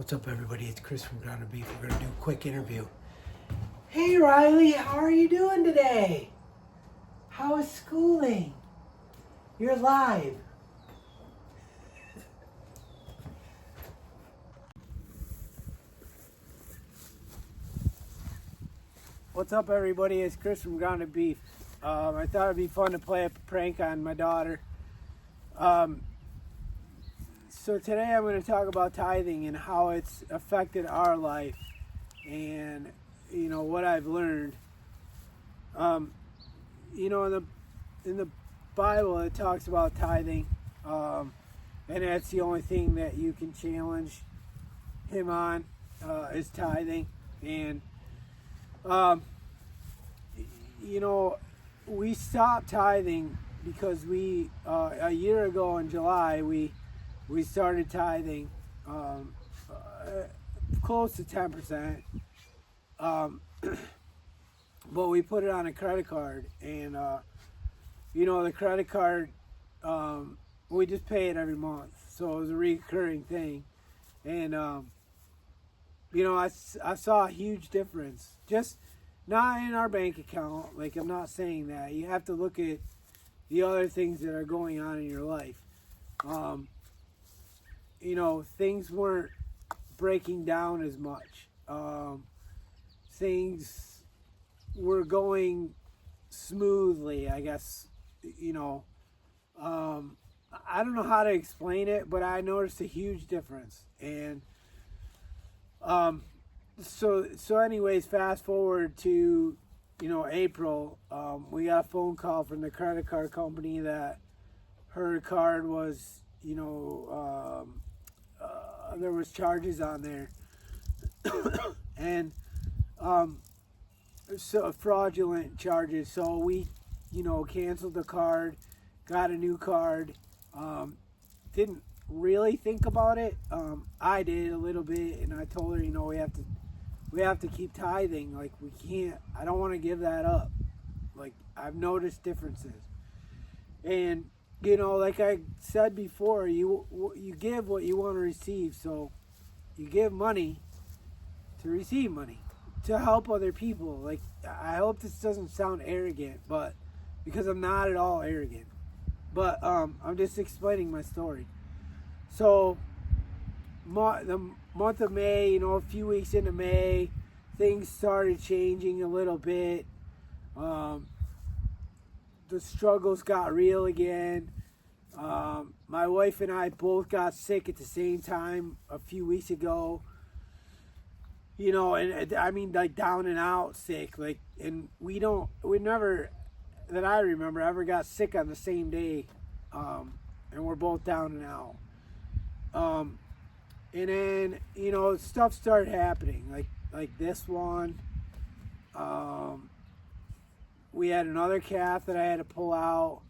What's up, everybody? It's Chris from Ground Beef. We're going to do a quick interview. Hey, Riley, how are you doing today? How is schooling? You're live. What's up, everybody? It's Chris from Ground Beef. I thought it'd be fun to play a prank on my daughter. So today I'm going to talk about tithing and how it's affected our life and, what I've learned. In the Bible it talks about tithing, and that's the only thing that you can challenge him on, is tithing. And, we stopped tithing because we, a year ago in July, we started tithing close to 10%, but we put it on a credit card, and the credit card, we just pay it every month, so it was a recurring thing. And I saw a huge difference, just not in our bank account. Like, I'm not saying that. You have to look at the other things that are going on in your life. Things weren't breaking down as much. Things were going smoothly, I guess. I don't know how to explain it, but I noticed a huge difference. And so anyways, fast forward to April. We got a phone call from the credit card company that her card was, there was charges on there, and so fraudulent charges. So we, canceled the card, got a new card. Didn't really think about it. I did a little bit, and I told her, we have to keep tithing. Like, we can't. I don't want to give that up. Like, I've noticed differences, and like I said before, you give what you want to receive. So you give money to receive money, to help other people. Like, I hope this doesn't sound arrogant, but because I'm not at all arrogant, but I'm just explaining my story. So the month of May, a few weeks into May, things started changing a little bit. The struggles got real again. My wife and I both got sick at the same time a few weeks ago. And I mean, like, down and out sick. Like, and we never, that I remember, ever got sick on the same day. And we're both down and out. And then, stuff started happening, like this one. We had another calf that I had to pull out.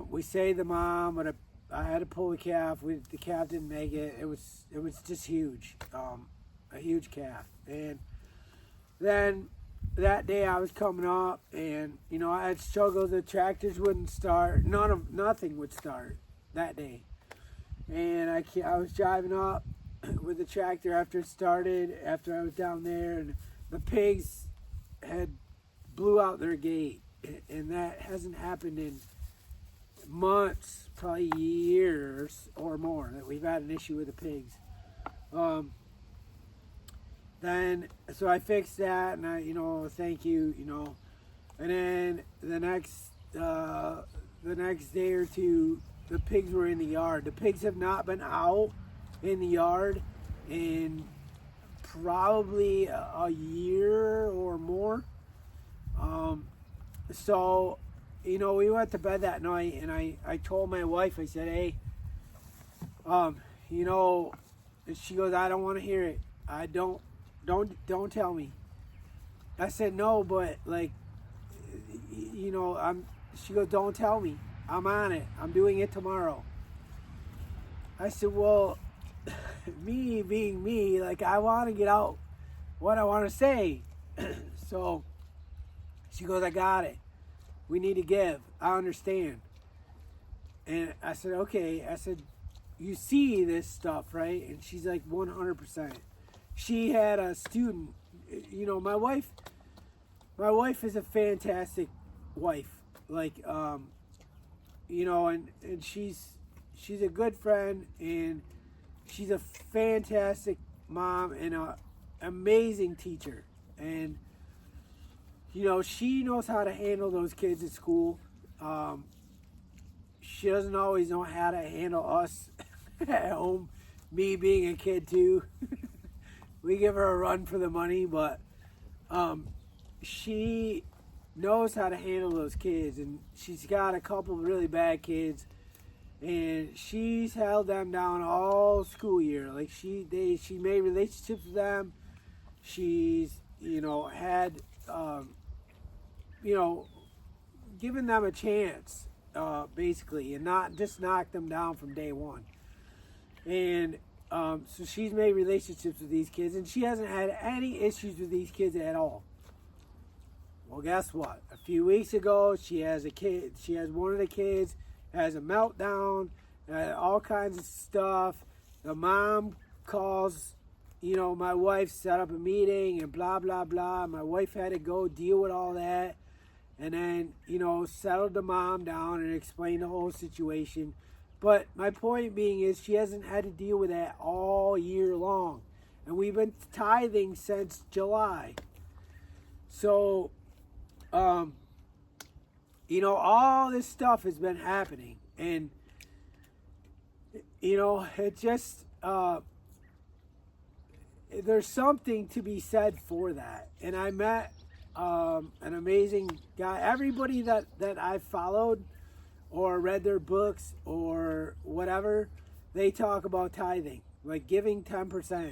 We saved the mom, but I had to pull the calf. The calf didn't make it. It was just huge, a huge calf. And then that day I was coming up, and I had struggled. The tractors wouldn't start. Nothing would start that day. And I was driving up with the tractor after it started, after I was down there, and the pigs had blew out their gate, and that hasn't happened in months, probably years or more, that we've had an issue with the pigs. So I fixed that, and I, thank you, and then the next day or two, the pigs were in the yard. The pigs have not been out in the yard in probably a year or more. So, we went to bed that night, and I told my wife, I said, hey, and she goes, I don't want to hear it. Don't tell me. I said, no, but like, she goes, don't tell me. I'm on it. I'm doing it tomorrow. I said, well, me being me, like, I want to get out what I want to say. So she goes, I got it. We need to give. I understand. And I said, okay. I said, you see this stuff, right? And she's like 100%. She had a student, my wife is a fantastic wife. Like, and she's a good friend, and she's a fantastic mom and a amazing teacher. And, she knows how to handle those kids at school. She doesn't always know how to handle us at home, me being a kid too. We give her a run for the money, but she knows how to handle those kids, and she's got a couple really bad kids, and she's held them down all school year. Like she made relationships with them. She's had given them a chance, basically, and not just knocked them down from day one. And so she's made relationships with these kids, and she hasn't had any issues with these kids at all. Well, guess what? A few weeks ago, she has one of the kids has a meltdown, all kinds of stuff. The mom calls, my wife set up a meeting and blah, blah, blah. My wife had to go deal with all that, and then, settled the mom down and explained the whole situation. But my point being is she hasn't had to deal with that all year long. And we've been tithing since July. So, all this stuff has been happening. And, it just, there's something to be said for that. And I met an amazing guy. Everybody that I followed or read their books or whatever, they talk about tithing, like giving 10%.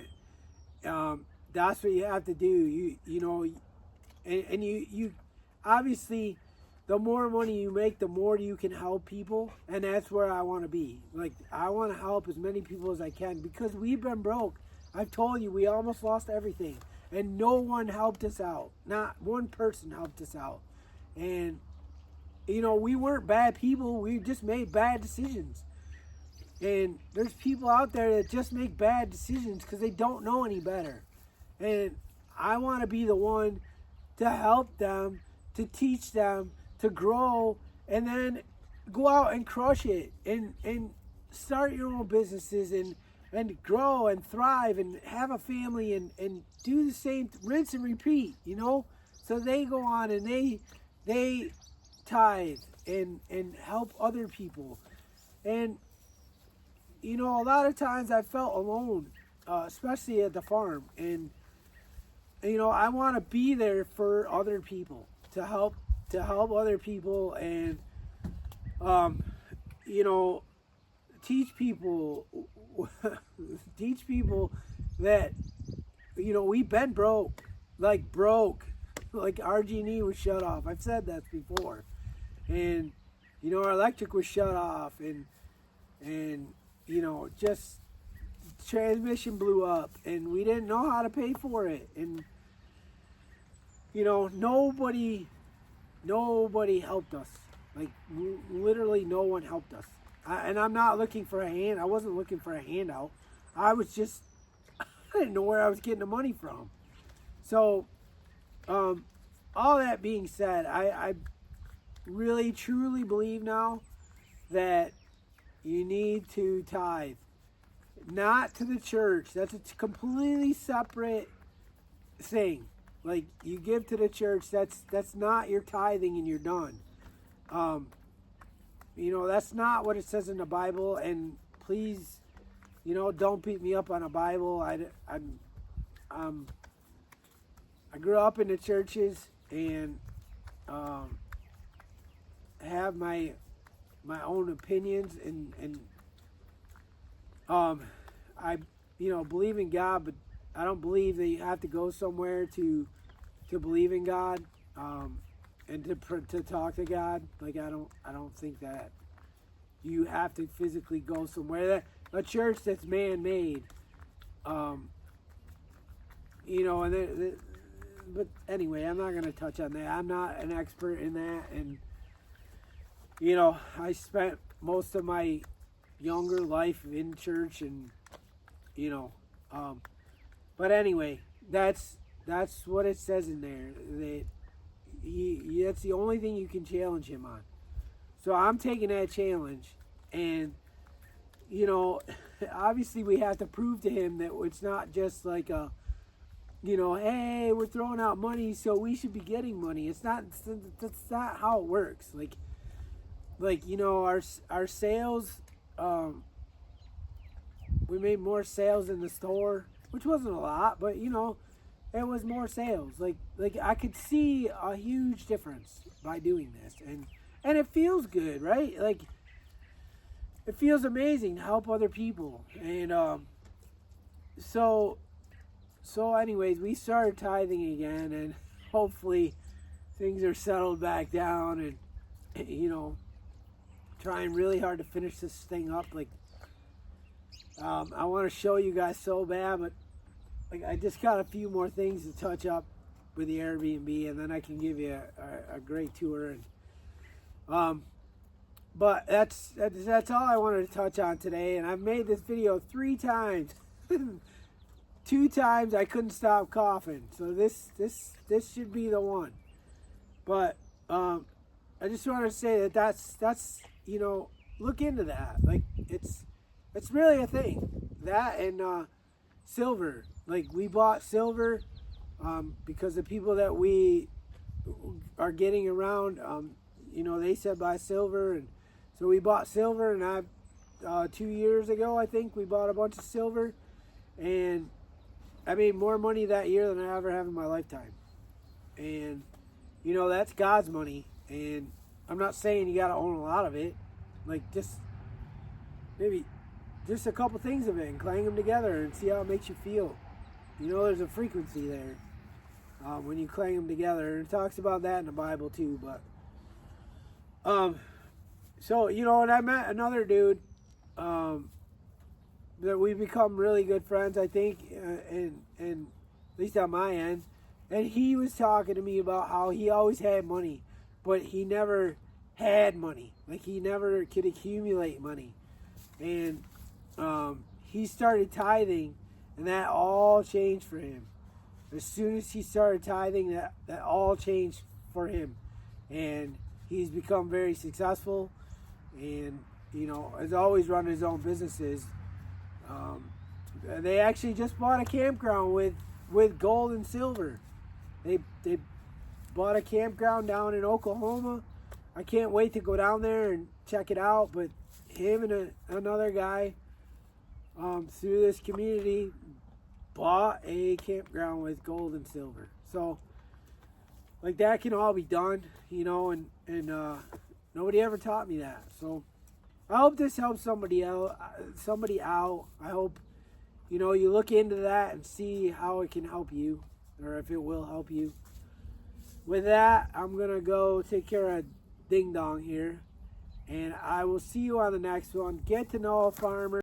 That's what you have to do. You obviously, the more money you make, the more you can help people, and that's where I want to be. Like, I want to help as many people as I can, because we've been broke. I've told you, we almost lost everything, and no one helped us out. Not one person helped us out. And we weren't bad people. We just made bad decisions. And there's people out there that just make bad decisions because they don't know any better. And I want to be the one to help them, to teach them, to grow, and then go out and crush it and start your own businesses and grow and thrive and have a family and do the same, rinse and repeat, So they go on and they tithe and help other people. And a lot of times I felt alone, especially at the farm, and I want to be there for other people, to help other people, and teach people that we've been broke, like RG&E was shut off. I've said that before. And our electric was shut off, and just transmission blew up, and we didn't know how to pay for it. And nobody helped us. Like, literally no one helped us. And I'm not looking for a hand. I wasn't looking for a handout. I didn't know where I was getting the money from. So, all that being said, I really truly believe now that you need to tithe, not to the church. That's a completely separate thing. Like, you give to the church, that's not your tithing, and you're done. That's not what it says in the Bible. And please, don't beat me up on a Bible. I grew up in the churches, and have my own opinions, and I believe in God, but I don't believe that you have to go somewhere to believe in God, and to talk to God. Like, I don't think that you have to physically go somewhere. A church that's man-made, but anyway, I'm not going to touch on that. I'm not an expert in that, and I spent most of my younger life in church, and but anyway, that's what it says in there, that that's the only thing you can challenge him on. So I'm taking that challenge, and obviously we have to prove to him that it's not just like a, hey, we're throwing out money, so we should be getting money. It's not. That's not how it works. Our sales. We made more sales in the store, which wasn't a lot, but it was more sales. Like I could see a huge difference by doing this, and it feels good, right? Like it feels amazing to help other people, and so anyways, we started tithing again, and hopefully things are settled back down, and trying really hard to finish this thing up. I want to show you guys so bad, but I just got a few more things to touch up with the Airbnb, and then I can give you a great tour. And but that's all I wanted to touch on today. And I've made this video 3 times. 2 times I couldn't stop coughing, so this should be the one. But I just wanted to say that's look into that. It's really a thing. That and silver. We bought silver because the people that we are getting around, they said buy silver, and so we bought silver. And 2 years ago, I think, we bought a bunch of silver, and I made more money that year than I ever have in my lifetime. And that's God's money. And I'm not saying you got to own a lot of it. Just maybe just a couple things of it, and clang them together and see how it makes you feel. There's a frequency there when you clang them together, and it talks about that in the Bible too. But so and I met another dude that we've become really good friends, I think, and at least on my end. And he was talking to me about how he always had money, but he never had money. He never could accumulate money. And he started tithing, and that all changed for him. As soon as he started tithing, that all changed for him. And he's become very successful, and has always run his own businesses. They actually just bought a campground with gold and silver. They bought a campground down in Oklahoma. I can't wait to go down there and check it out. But him and another guy through this community bought a campground with gold and silver. So that can all be done, and nobody ever taught me that. So I hope this helps somebody out. I hope you look into that and see how it can help you, or if it will help you. With that, I'm gonna go take care of Ding Dong here, and I will see you on the next one. Get to know a farmer.